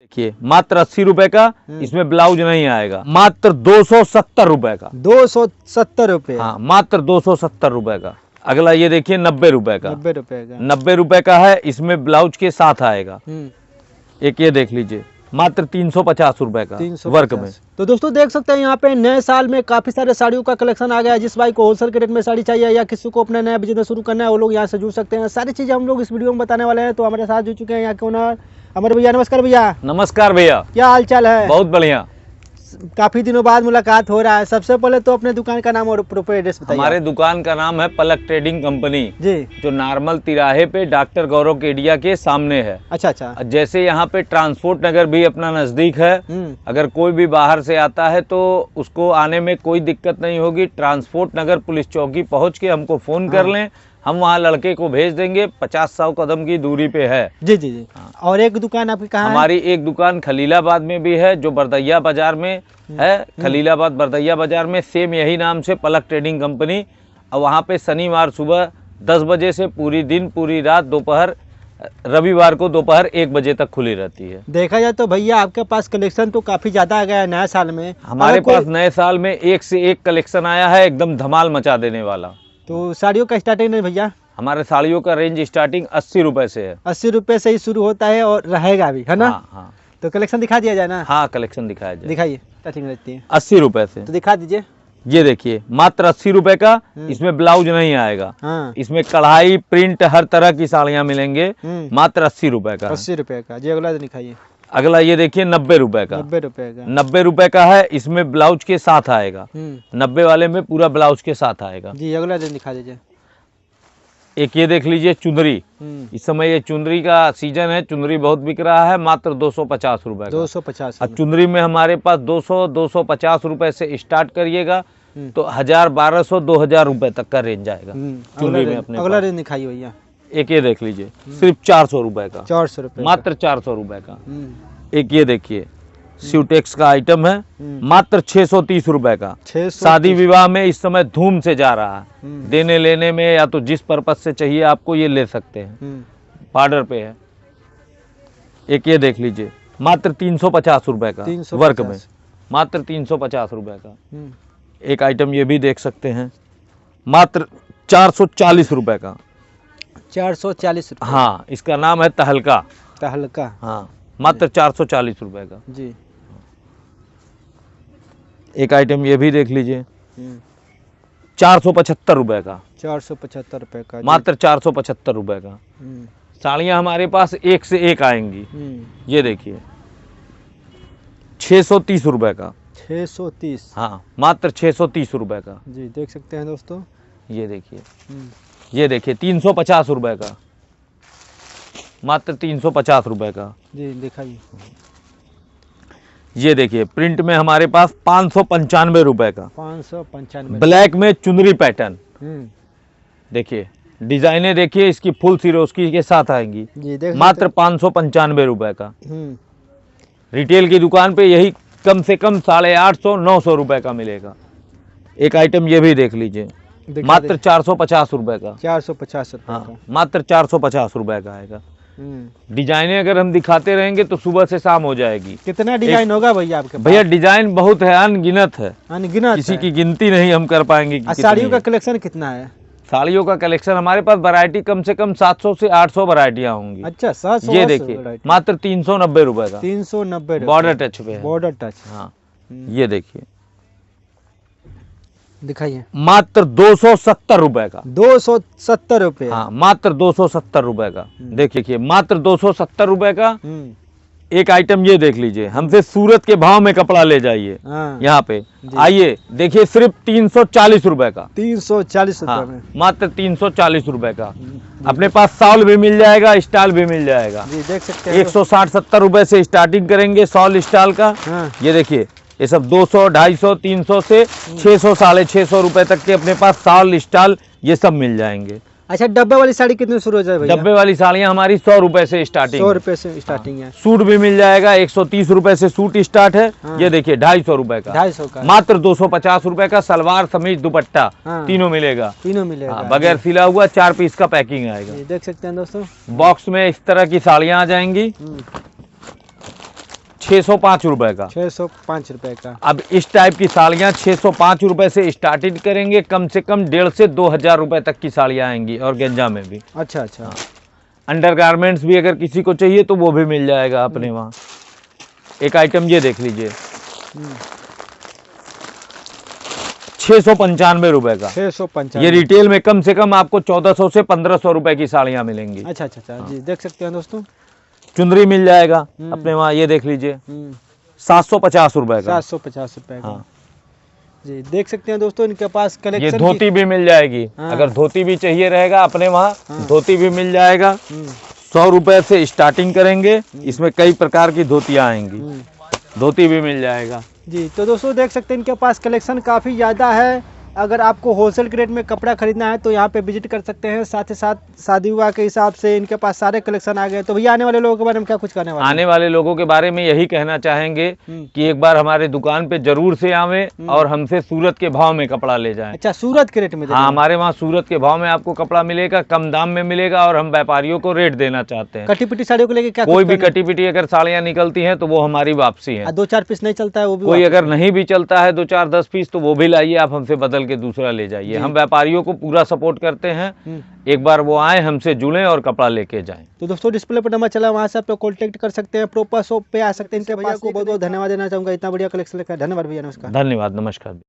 देखिए मात्र 80 रुपए का, इसमें ब्लाउज नहीं आएगा। मात्र 270 रुपए का। 270 रुपए। हाँ मात्र 270 रुपए का। अगला ये देखिए 90 रुपए का। 90 रुपए का। 90 रुपए का है, इसमें ब्लाउज के साथ आएगा। एक ये देख लीजिए मात्र 350 रुपए का 350 वर्क में। तो दोस्तों देख सकते हैं यहाँ पे नए साल में काफी सारे साड़ियों का कलेक्शन आ गया है। जिस भाई को होलसेल के रेट में साड़ी चाहिए या किसी को अपना नया बिजनेस शुरू करना है वो लोग यहाँ से जुड़ सकते हैं। सारी चीजें हम लोग इस वीडियो में बताने वाले हैं। तो हमारे साथ जुड़ चुके हैं यहाँ के ओनर अमर भैया। नमस्कार भैया। नमस्कार भैया, क्या हाल चाल है? बहुत बढ़िया। काफी दिनों बाद मुलाकात हो रहा है। सबसे पहले तो अपने दुकान का नाम और प्रॉपर एड्रेस बताइए। हमारे दुकान का नाम है पलक ट्रेडिंग कंपनी जी। जो नार्मल तिराहे पे डॉक्टर गौरव केडिया के सामने है। अच्छा अच्छा। जैसे यहाँ पे ट्रांसपोर्ट नगर भी अपना नजदीक है। अगर कोई भी बाहर से आता है तो उसको आने में कोई दिक्कत नहीं होगी। ट्रांसपोर्ट नगर पुलिस चौकी पहुँच के हमको फोन कर लें, हम वहाँ लड़के को भेज देंगे। 50-100 कदम की दूरी पे है। जी जी जी। और एक दुकान आपकी कहाँ है? हमारी एक दुकान खलीलाबाद में भी है जो बरदैया बाजार में है। खलीलाबाद बरदैया बाजार में सेम यही नाम से पलक ट्रेडिंग कंपनी। और वहाँ पे शनिवार सुबह 10 बजे से पूरी दिन पूरी रात दोपहर, रविवार को दोपहर 1 बजे तक खुली रहती है। देखा जाए तो भैया आपके पास कलेक्शन तो काफी ज्यादा आ गया है नए साल में। हमारे पास नए साल में एक से एक कलेक्शन आया है, एकदम धमाल मचा देने वाला। तो साड़ियों का स्टार्टिंग नहीं भैया? हमारे साड़ियों का रेंज स्टार्टिंग 80 रुपए से है। 80 रुपए से ही शुरू होता है और रहेगा भी, है ना? हाँ हाँ। तो कलेक्शन दिखा दिया जाए ना? हाँ कलेक्शन दिखाया जाए। दिखाइए, स्टार्टिंग रहती है 80 रुपए से। तो दिखा दीजिए। ये देखिए मात्र 80 रुपए का, इसमें ब्लाउज नहीं आएगा। हाँ। इसमें कढ़ाई प्रिंट हर तरह की साड़ियाँ मिलेंगे। मात्र 80 रुपए का। 80 रुपए का। जी अगला दिखाइए। अगला ये देखिए 90 रुपए का। 90 रुपए का। 90 रुपए का है, इसमें ब्लाउज के साथ आएगा। 90 वाले में पूरा ब्लाउज के साथ आएगा। जी अगला दिन दिखा दीजिए। एक ये देख लीजिए चुंदरी। इस समय ये चुंदरी का सीजन है, चुंदरी बहुत बिक रहा है। मात्र 250 रुपए का। 250। और चुंदरी में हमारे पास 200-250 रुपए से स्टार्ट करिएगा तो 1000-1200-2000 रुपए तक का रेंज आएगा चुंदरी में अपने। अगला दिन दिखाइए भैया। एक ये देख लीजिए सिर्फ 400 रुपए का। 400 रुपए। मात्र 400 रुपए का। एक ये देखिए स्यूटेक्स का आइटम है, मात्र 630 रुपए का। 630। शादी विवाह में इस समय धूम से जा रहा है। देने लेने में या तो जिस पर्पज से चाहिए आपको ये ले सकते हैं। बॉर्डर पे है। एक ये देख लीजिए मात्र 350 रुपए का 350। वर्क में। मात्र 350 रुपए का। एक आइटम ये भी देख सकते हैं मात्र 440 रुपए का। 440 रुपए। हाँ इसका नाम है तहलका। तहलका। हाँ मात्र 440 रुपए का। जी। एक आइटम ये भी देख लीजिए 475 रुपए का। 475 रुपए का। मात्र 475 रुपए का। साड़ियाँ हमारे पास एक से एक आएंगी। ये देखिए 630 रुपए का। 630। हाँ मात्र 630 रुपए का। जी देख सकते हैं दोस्तों। ये देखिए 350 रुपए का। मात्र 350 रुपए का। जी दिखाइए। ये देखिए प्रिंट में हमारे पास 595 रुपए का। 595। ब्लैक में चुनरी पैटर्न। देखिए डिजाइने देखिए, इसकी फुल सिरोस्की के साथ आएंगी। जी मात्र 595 रुपए का। रिटेल की दुकान पे यही कम से कम 850-900 रुपए का मिलेगा। एक आइटम ये भी देख लीजिए मात्र 450 रुपए का। 450 रुपए हाँ, का। मात्र 450 रुपए का आएगा। डिजाइने अगर हम दिखाते रहेंगे तो सुबह से शाम हो जाएगी। कितना डिजाइन होगा भैया आपके पास? भैया डिजाइन बहुत है, अनगिनत है। अनगिनत किसी की गिनती नहीं हम कर पाएंगे। साड़ियों का कलेक्शन कितना है? साड़ियों का कलेक्शन हमारे पास वैरायटी कम से कम 700 से 800 वैरायटियाँ होंगी। अच्छा 700। ये देखिए मात्र 390 रुपए का। 390 बॉर्डर टच पे है। Border touch. हाँ ये देखिए दिखाइए। मात्र 270 रुपए का। 270 रुपए। हाँ मात्र 270 रुपए का। देखिए मात्र 270 रुपए का। एक आइटम ये देख लीजिए, हमसे सूरत के भाव में कपड़ा ले जाइए। यहाँ पे आइए देखिए सिर्फ 340 रुपए का। 340 रुपए में। मात्र 340 रुपए का। अपने पास शॉल भी मिल जाएगा, स्टाइल भी मिल जाएगा। जी देख सकते हैं। 160-70 रुपए से स्टार्टिंग करेंगे शॉल स्टाइल का। ये देखिए ये सब 200, 250, 300 से 600, 650 रुपए तक के अपने पास शॉल स्टाइल ये सब मिल जाएंगे। अच्छा डब्बे वाली साड़ी कितने शुरू हो जाए भैया? डब्बे वाली साड़ियाँ हमारी 100 रुपए से स्टार्टिंग। 100 रुपए से स्टार्टिंग है। सूट भी मिल जाएगा, 130 रुपए से सूट स्टार्ट है। ये देखिए 250 रुपए का। 250 का। मात्र 250 रुपए का। सलवार समीज दुपट्टा तीनों मिलेगा। तीनों मिलेगा। बगैर सिला हुआ 4 पीस का पैकिंग आएगा। देख सकते हैं दोस्तों। बॉक्स में इस तरह की साड़ियाँ आ जाएंगी। 605 रुपए का। 605 रुपए का। अब इस टाइप की साड़ियाँ 605 रुपए से स्टार्टिंग करेंगे, कम से कम 1,500 से 2,000 रुपए तक की साड़ियाँ आएंगी, और गेंजा में भी। अच्छा अच्छा। अंडरगारमेंट्स भी अगर किसी को चाहिए तो वो भी मिल जाएगा अपने वहाँ। एक आइटम ये देख लीजिए, 695 रुपए का। 695। ये रिटेल में कम से कम आपको 1400 से 1500 रुपए की साड़ियाँ मिलेंगी। अच्छा अच्छा अच्छा जी, देख सकते हैं दोस्तों। चुंदरी मिल जाएगा अपने वहाँ, ये देख लीजिए 750 रुपए का। 750 रुपए का। हाँ जी, देख सकते हैं दोस्तों इनके पास ये कलेक्शन धोती भी मिल जाएगी। हाँ। अगर धोती भी चाहिए रहेगा अपने वहाँ, हाँ। धोती भी मिल जाएगा। 100 रुपए से स्टार्टिंग करेंगे, इसमें कई प्रकार की धोतियाँ आएंगी, धोती भी मिल जाएगा। जी, तो दोस्तों देख सकते हैं इनके पास कलेक्शन काफ़ी ज़्यादा है। अगर आपको होलसेल रेट में कपड़ा खरीदना है तो यहाँ पे विजिट कर सकते हैं। साथ ही साथ शादी विवाह के हिसाब से इनके पास सारे कलेक्शन आ गए। तो भैया आने वाले लोगों के बारे में क्या कुछ कहने वाले हैं? आने वाले लोगों के बारे में यही कहना चाहेंगे कि एक बार हमारे दुकान पे जरूर से आवें और हमसे सूरत के भाव में कपड़ा ले जाएं। अच्छा, सूरत के रेट में? हाँ, हमारे वहाँ सूरत के भाव में आपको कपड़ा मिलेगा, कम दाम में मिलेगा, और हम व्यापारियों को रेट देना चाहते हैं। कटी पिटी साड़ियों को लेके क्या कोई भी कटी पिटी अगर साड़ियाँ निकलती हैं तो वो हमारी वापसी है। 2-4 पीस नहीं चलता है वो भी? कोई अगर नहीं भी चलता है 2-4 10 पीस तो वो भी लाइए, आप हमसे बदल के दूसरा ले जाइए। हम व्यापारियों को पूरा सपोर्ट करते हैं। एक बार वो आए, हमसे जुड़ें और कपड़ा लेके जाएं। तो दोस्तों डिस्प्ले पर नंबर चला, वहाँ से आप कॉन्टेक्ट कर सकते हैं, प्रॉपर शॉप पे आ सकते हैं। इनके भैया को बहुत बहुत धन्यवाद देना चाहूँगा, इतना बढ़िया कलेक्शन लेकर। धन्यवाद भैया, नमस्कार। धन्यवाद, नमस्कार।